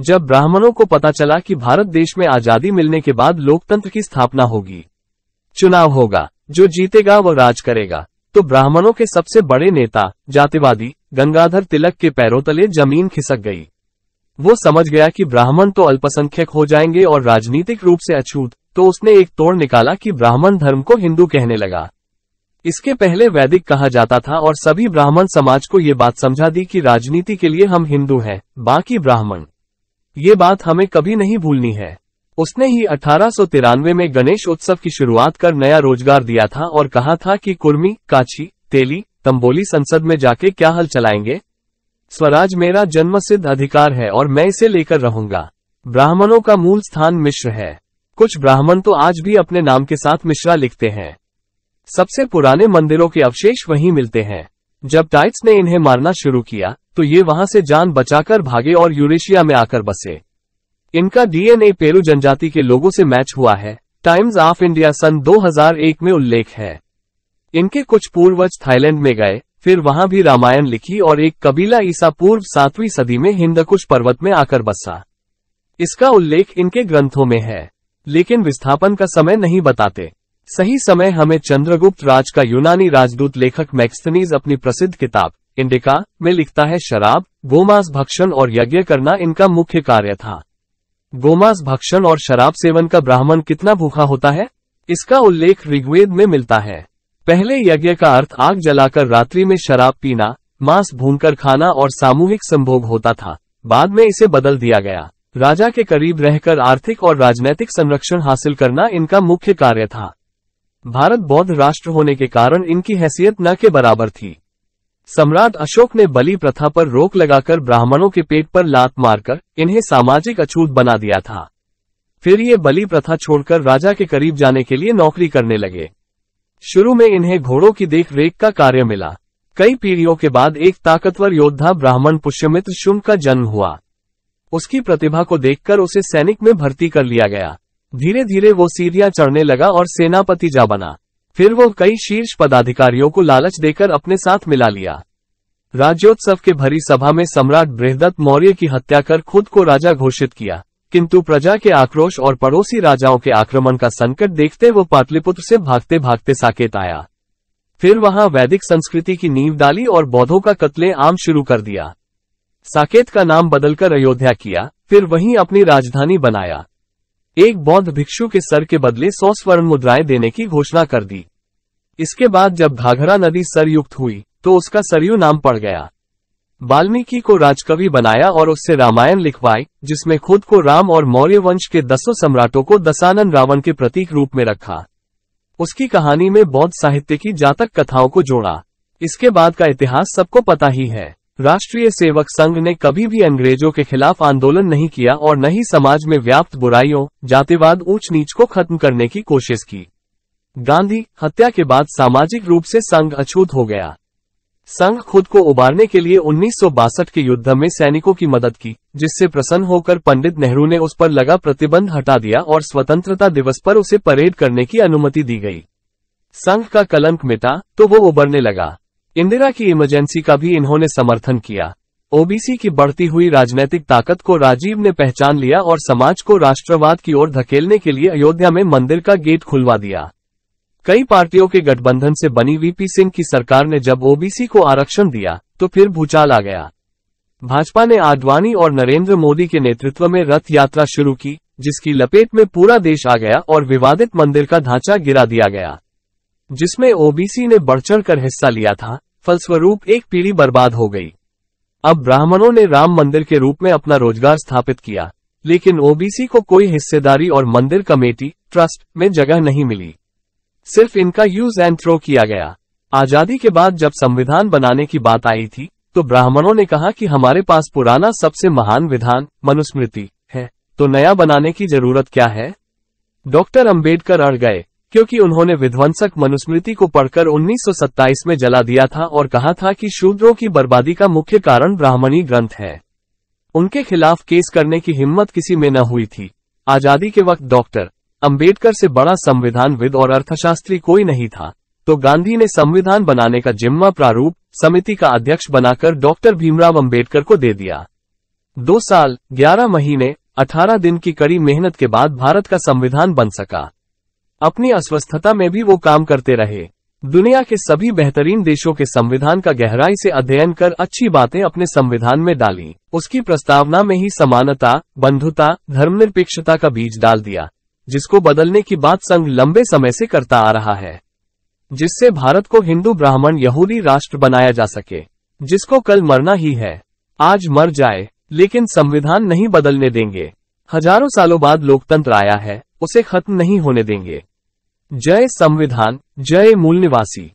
जब ब्राह्मणों को पता चला कि भारत देश में आजादी मिलने के बाद लोकतंत्र की स्थापना होगी, चुनाव होगा, जो जीतेगा वो राज करेगा, तो ब्राह्मणों के सबसे बड़े नेता जातिवादी गंगाधर तिलक के पैरों तले जमीन खिसक गई। वो समझ गया कि ब्राह्मण तो अल्पसंख्यक हो जाएंगे और राजनीतिक रूप से अछूत, तो उसने एक तोड़ निकाला कि ब्राह्मण धर्म को हिंदू कहने लगा। इसके पहले वैदिक कहा जाता था और सभी ब्राह्मण समाज को ये बात समझा दी कि राजनीति के लिए हम हिंदू हैं, बाकी ब्राह्मण। ये बात हमें कभी नहीं भूलनी है। उसने ही 1893 में गणेश उत्सव की शुरुआत कर नया रोजगार दिया था और कहा था कि कुर्मी, काछी, तेली, तंबोली संसद में जाके क्या हल चलाएंगे। स्वराज मेरा जन्मसिद्ध अधिकार है और मैं इसे लेकर रहूंगा। ब्राह्मणों का मूल स्थान मिश्र है। कुछ ब्राह्मण तो आज भी अपने नाम के साथ मिश्रा लिखते हैं। सबसे पुराने मंदिरों के अवशेष वहीं मिलते हैं। जब टाइट्स ने इन्हें मारना शुरू किया तो ये वहां से जान बचाकर भागे और यूरेशिया में आकर बसे। इनका डीएनए पेरू जनजाति के लोगों से मैच हुआ है, टाइम्स ऑफ इंडिया सन 2001 में उल्लेख है। इनके कुछ पूर्वज थाईलैंड में गए, फिर वहां भी रामायण लिखी और एक कबीला ईसा पूर्व 7वीं सदी में हिंदकुश पर्वत में आकर बसा। इसका उल्लेख इनके ग्रंथों में है, लेकिन विस्थापन का समय नहीं बताते। सही समय हमें चंद्रगुप्त राज का यूनानी राजदूत लेखक मैक्स्थनीज अपनी प्रसिद्ध किताब इंडिका में लिखता है, शराब, गोमांस भक्षण और यज्ञ करना इनका मुख्य कार्य था। गोमांस भक्षण और शराब सेवन का ब्राह्मण कितना भूखा होता है, इसका उल्लेख ऋग्वेद में मिलता है। पहले यज्ञ का अर्थ आग जलाकर रात्रि में शराब पीना, मांस भूनकर खाना और सामूहिक संभोग होता था। बाद में इसे बदल दिया गया। राजा के करीब रहकर आर्थिक और राजनैतिक संरक्षण हासिल करना इनका मुख्य कार्य था। भारत बौद्ध राष्ट्र होने के कारण इनकी हैसियत न के बराबर थी। सम्राट अशोक ने बलि प्रथा पर रोक लगाकर ब्राह्मणों के पेट पर लात मारकर इन्हें सामाजिक अछूत बना दिया था। फिर ये बलि प्रथा छोड़कर राजा के करीब जाने के लिए नौकरी करने लगे। शुरू में इन्हें घोड़ों की देख रेख का कार्य मिला। कई पीढ़ियों के बाद एक ताकतवर योद्धा ब्राह्मण पुष्यमित्र शुंग का जन्म हुआ। उसकी प्रतिभा को देखकर उसे सैनिक में भर्ती कर लिया गया। धीरे धीरे वो सीढ़ियां चढ़ने लगा और सेनापति जा बना। फिर वो कई शीर्ष पदाधिकारियों को लालच देकर अपने साथ मिला लिया। राज्योत्सव के भरी सभा में सम्राट बृहदत्त मौर्य की हत्या कर खुद को राजा घोषित किया, किंतु प्रजा के आक्रोश और पड़ोसी राजाओं के आक्रमण का संकट देखते वो पाटलिपुत्र से भागते भागते साकेत आया। फिर वहां वैदिक संस्कृति की नींव डाली और बौद्धों का कत्ले-आम शुरू कर दिया। साकेत का नाम बदलकर अयोध्या किया, फिर वहीं अपनी राजधानी बनाया। एक बौद्ध भिक्षु के सर के बदले 100 स्वर्ण मुद्राएं देने की घोषणा कर दी। इसके बाद जब घाघरा नदी सरयुक्त हुई तो उसका सरयू नाम पड़ गया। वाल्मीकि को राजकवि बनाया और उससे रामायण लिखवाई, जिसमें खुद को राम और मौर्य वंश के 10 सम्राटों को दशानन रावण के प्रतीक रूप में रखा। उसकी कहानी में बौद्ध साहित्य की जातक कथाओं को जोड़ा। इसके बाद का इतिहास सबको पता ही है। राष्ट्रीय सेवक संघ ने कभी भी अंग्रेजों के खिलाफ आंदोलन नहीं किया और न ही समाज में व्याप्त बुराइयों, जातिवाद, ऊंच नीच को खत्म करने की कोशिश की। गांधी हत्या के बाद सामाजिक रूप से संघ अछूत हो गया। संघ खुद को उबारने के लिए 1962 के युद्ध में सैनिकों की मदद की, जिससे प्रसन्न होकर पंडित नेहरू ने उस पर लगा प्रतिबंध हटा दिया और स्वतंत्रता दिवस पर उसे परेड करने की अनुमति दी गई। संघ का कलंक मिटा तो वो उबरने लगा। इंदिरा की इमरजेंसी का भी इन्होंने समर्थन किया। ओबीसी की बढ़ती हुई राजनीतिक ताकत को राजीव ने पहचान लिया और समाज को राष्ट्रवाद की ओर धकेलने के लिए अयोध्या में मंदिर का गेट खुलवा दिया। कई पार्टियों के गठबंधन से बनी वीपी सिंह की सरकार ने जब ओबीसी को आरक्षण दिया तो फिर भूचाल आ गया। भाजपा ने आडवाणी और नरेंद्र मोदी के नेतृत्व में रथ यात्रा शुरू की, जिसकी लपेट में पूरा देश आ गया और विवादित मंदिर का ढांचा गिरा दिया गया, जिसमें ओबीसी ने बढ़-चढ़ कर हिस्सा लिया था। फलस्वरूप एक पीढ़ी बर्बाद हो गई। अब ब्राह्मणों ने राम मंदिर के रूप में अपना रोजगार स्थापित किया, लेकिन ओबीसी को कोई हिस्सेदारी और मंदिर कमेटी, ट्रस्ट में जगह नहीं मिली। सिर्फ इनका यूज एंड थ्रो किया गया। आजादी के बाद जब संविधान बनाने की बात आई थी तो ब्राह्मणों ने कहा कि हमारे पास पुराना सबसे महान विधान मनुस्मृति है, तो नया बनाने की जरूरत क्या है। डॉक्टर अंबेडकर अड़ गए, क्योंकि उन्होंने विध्वंसक मनुस्मृति को पढ़कर 1927 में जला दिया था और कहा था कि शूद्रों की बर्बादी का मुख्य कारण ब्राह्मणी ग्रंथ है। उनके खिलाफ केस करने की हिम्मत किसी में न हुई थी। आजादी के वक्त डॉक्टर अंबेडकर से बड़ा संविधानविद और अर्थशास्त्री कोई नहीं था, तो गांधी ने संविधान बनाने का जिम्मा प्रारूप समिति का अध्यक्ष बनाकर डॉक्टर भीमराव अंबेडकर को दे दिया। 2 साल 11 महीने 18 दिन की कड़ी मेहनत के बाद भारत का संविधान बन सका। अपनी अस्वस्थता में भी वो काम करते रहे। दुनिया के सभी बेहतरीन देशों के संविधान का गहराई से अध्ययन कर अच्छी बातें अपने संविधान में डाली। उसकी प्रस्तावना में ही समानता, बंधुता, धर्मनिरपेक्षता का बीज डाल दिया, जिसको बदलने की बात संघ लंबे समय से करता आ रहा है, जिससे भारत को हिंदू ब्राह्मण यहूदी राष्ट्र बनाया जा सके, जिसको कल मरना ही है। आज मर जाए, लेकिन संविधान नहीं बदलने देंगे। हजारों सालों बाद लोकतंत्र आया है, उसे खत्म नहीं होने देंगे। जय संविधान, जय मूल निवासी।